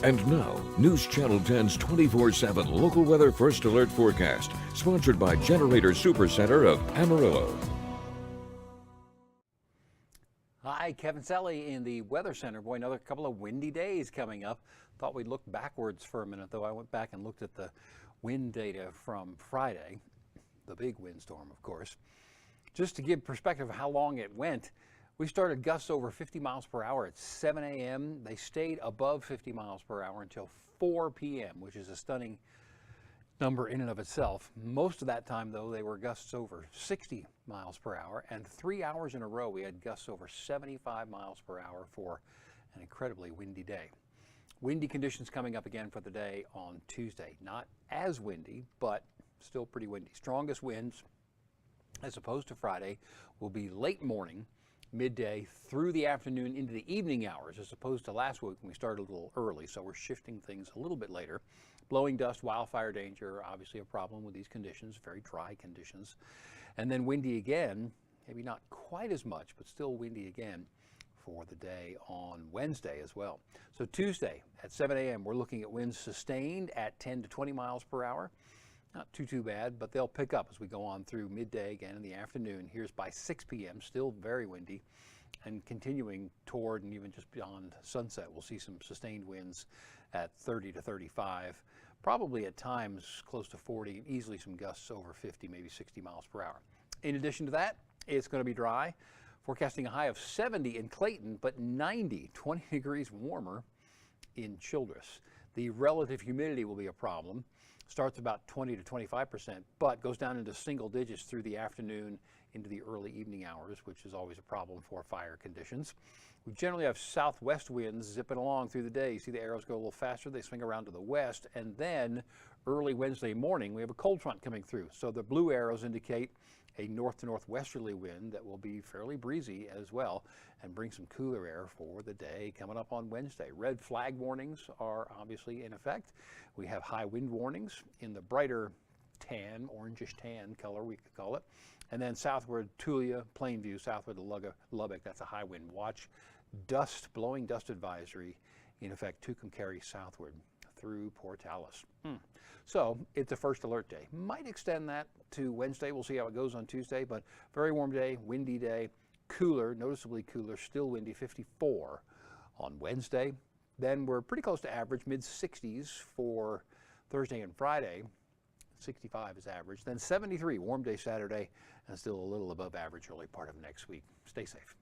And now, News Channel 10's 24/7 local weather first alert forecast, sponsored by Generator Supercenter of Amarillo. Hi, Kevin Selle in the Weather Center. Boy, another couple of windy days coming up. Thought we'd look backwards for a minute, though. I went back and looked at the wind data from Friday, the big windstorm, of course. Just to give perspective of how long it went, we started gusts over 50 miles per hour at 7 a.m. They stayed above 50 miles per hour until 4 p.m., which is a stunning number in and of itself. Most of that time, though, they were gusts over 60 miles per hour, and 3 hours in a row we had gusts over 75 miles per hour for an incredibly windy day. Windy conditions coming up again for the day on Tuesday. Not as windy, but still pretty windy. Strongest winds, as opposed to Friday, will be late morning, midday through the afternoon into the evening hours, as opposed to last week when we started a little early. So we're shifting things a little bit later. Blowing dust, wildfire danger, obviously a problem with these conditions, very dry conditions. And then windy again, maybe not quite as much, but still windy again for the day on Wednesday as well. So Tuesday at 7 a.m. we're looking at winds sustained at 10 to 20 miles per hour. Not too bad, but they'll pick up as we go on through midday again in the afternoon. Here's by 6 p.m., still very windy, and continuing toward and even just beyond sunset. We'll see some sustained winds at 30 to 35, probably at times close to 40, easily some gusts over 50, maybe 60 miles per hour. In addition to that, it's going to be dry, forecasting a high of 70 in Clayton, but 90, 20 degrees warmer in Childress. The relative humidity will be a problem. Starts about 20 to 25%, but goes down into single digits through the afternoon into the early evening hours, which is always a problem for fire conditions. We generally have southwest winds zipping along through the day. You see the arrows go a little faster. They swing around to the west, and then early Wednesday morning, we have a cold front coming through. So the blue arrows indicate a north to northwesterly wind that will be fairly breezy as well and bring some cooler air for the day coming up on Wednesday. Red flag warnings are obviously in effect. We have high wind warnings in the brighter tan, orangish tan color we could call it. And then southward Tulia, Plainview, southward to Lubbock, that's a high wind watch. Dust, blowing dust advisory in effect, Tucumcari southward through Port Alice. So it's a first alert day. Might extend that to Wednesday. We'll see how it goes on Tuesday, but very warm day, windy day, cooler, noticeably cooler, still windy, 54 on Wednesday. Then we're pretty close to average, mid-60s for Thursday and Friday. 65 is average. Then 73, warm day Saturday, and still a little above average early part of next week. Stay safe.